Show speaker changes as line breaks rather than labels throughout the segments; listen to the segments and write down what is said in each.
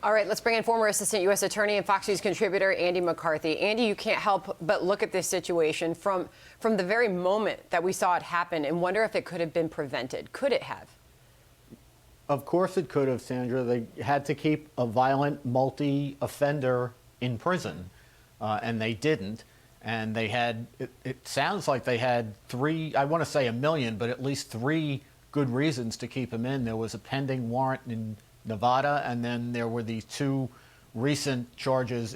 All right, let's bring in former Assistant U.S. Attorney and Fox News contributor Andy McCarthy. Andy, you can't help but look at this situation from the very moment that we saw it happen and wonder if it could have been prevented. Could it have?
Of course it could have, Sandra. They had to keep a violent multi-offender in prison, and they didn't. And they had, it sounds like they had three, I want to say a million, but at least three good reasons to keep him in. There was a pending warrant in Nevada, and then there were these two recent charges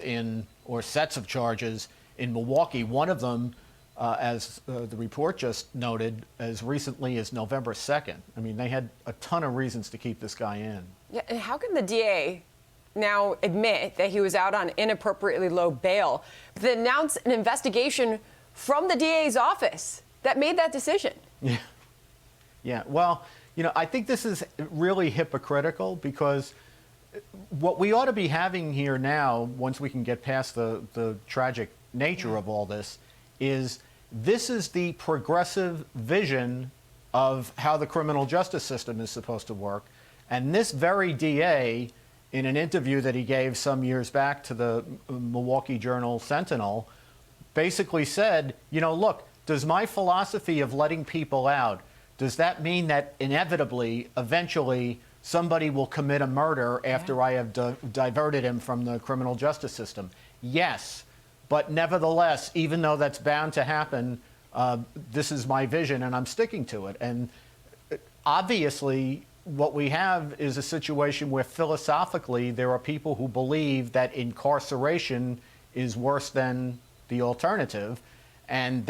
or sets of charges in Milwaukee. One of them, as the report just noted, as recently as November 2nd. I mean, they had a ton of reasons to keep this guy in.
Yeah, and how can the DA now admit that he was out on inappropriately low bail, but then announce an investigation from the DA's office that made that decision?
Yeah. Yeah. Well, you know, I think this is really hypocritical, because what we ought to be having here now, once we can get past the tragic nature of all this, is the progressive vision of how the criminal justice system is supposed to work. And this very DA, in an interview that he gave some years back to the Milwaukee Journal Sentinel, basically said, you know, look, does my philosophy of letting people out, does that mean that inevitably, eventually, somebody will commit a murder after I have diverted him from the criminal justice system? Yes. But nevertheless, even though that's bound to happen, this is my vision and I'm sticking to it. And obviously, what we have is a situation where philosophically there are people who believe that incarceration is worse than the alternative. And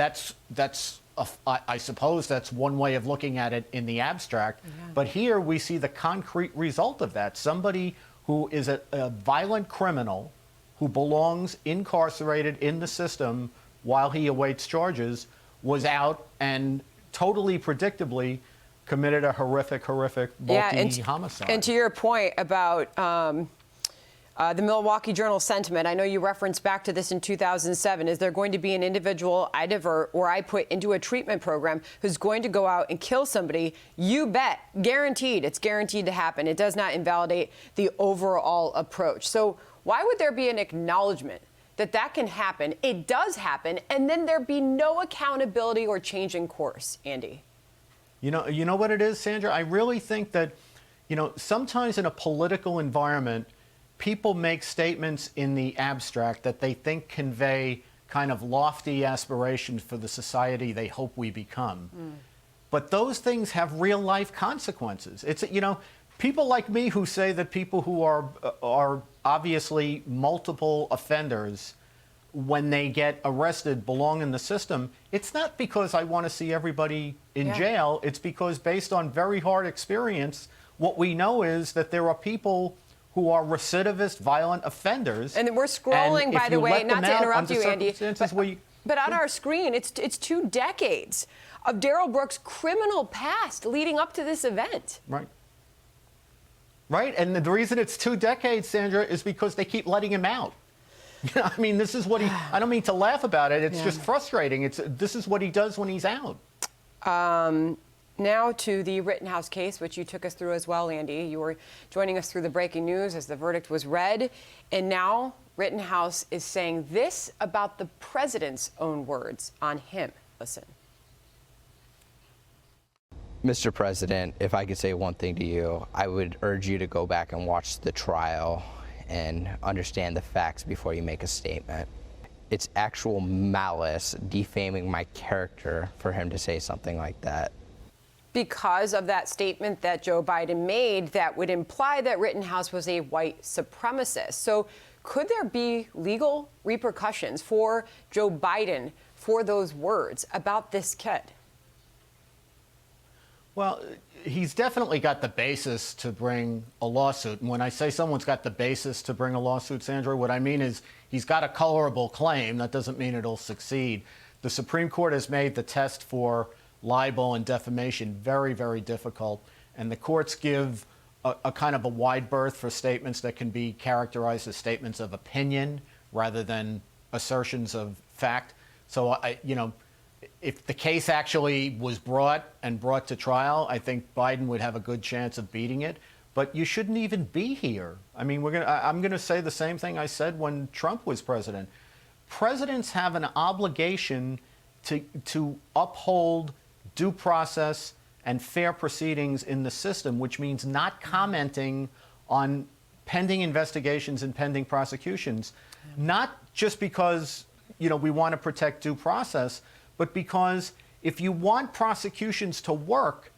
I suppose that's one way of looking at it in the abstract. Yeah. But here we see the concrete result of that. Somebody who is a violent criminal who belongs incarcerated in the system while he awaits charges was out and totally predictably committed a horrific multi-homicide.
And to your point about the Milwaukee Journal sentiment, I know you referenced back to this in 2007. Is there going to be an individual I divert or I put into a treatment program who's going to go out and kill somebody? You bet. Guaranteed. It's guaranteed to happen. It does not invalidate the overall approach. So why would there be an acknowledgement that that can happen? It does happen, and then there be no accountability or change in course, Andy?
You know what it is, Sandra? I really think that, you know, sometimes in a political environment, people make statements in the abstract that they think convey kind of lofty aspirations for the society they hope we become. But those things have real life consequences. It's, you know, people like me who say that people who are obviously multiple offenders, when they get arrested, belong in the system. It's not because I want to see everybody in jail. It's because, based on very hard experience, what we know is that there are people who are recidivist, violent offenders.
And we're scrolling, by the way, not to interrupt you, Andy, but on our screen, it's 2 decades of Darrell Brooks' criminal past leading up to this event.
Right. Right, and the reason it's 2 decades, Sandra, is because they keep letting him out. I mean, this is what I don't mean to laugh about it. It's just frustrating. This is what he does when he's out.
Now to the Rittenhouse case, which you took us through as well, Andy. You were joining us through the breaking news as the verdict was read. And now Rittenhouse is saying this about the president's own words on him. Listen.
Mr. President, if I could say one thing to you, I would urge you to go back and watch the trial and understand the facts before you make a statement. It's actual malice, defaming my character, for him to say something like that.
Because of that statement that Joe Biden made that would imply that Rittenhouse was a white supremacist. So could there be legal repercussions for Joe Biden for those words about this kid?
Well, he's definitely got the basis to bring a lawsuit. And when I say someone's got the basis to bring a lawsuit, Sandra, what I mean is he's got a colorable claim. That doesn't mean it'll succeed. The Supreme Court has made the test for libel and defamation very, very difficult. And the courts give a kind of a wide berth for statements that can be characterized as statements of opinion rather than assertions of fact. So, you know, if the case actually was brought to trial, I think Biden would have a good chance of beating it. but you shouldn't even be here. I mean, I'm going to say the same thing I said when Trump was president. Presidents have an obligation to uphold due process and fair proceedings in the system, which means not commenting on pending investigations and pending prosecutions, not just because, you know, we want to protect due process, but because if you want prosecutions to work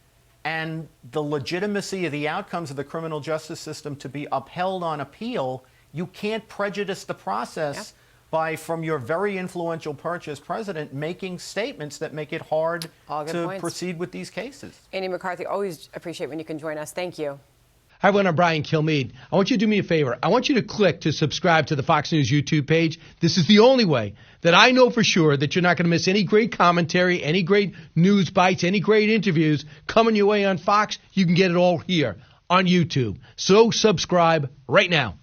and the legitimacy of the outcomes of the criminal justice system to be upheld on appeal, you can't prejudice the process by, from your very influential purchase president, making statements that make it hard to proceed with these cases.
Andy McCarthy, always appreciate when you can join us. Thank you.
Hi, everyone. I'm Brian Kilmeade. I want you to do me a favor. I want you to click to subscribe to the Fox News YouTube page. This is the only way that I know for sure that you're not going to miss any great commentary, any great news bites, any great interviews coming your way on Fox. You can get it all here on YouTube. So subscribe right now.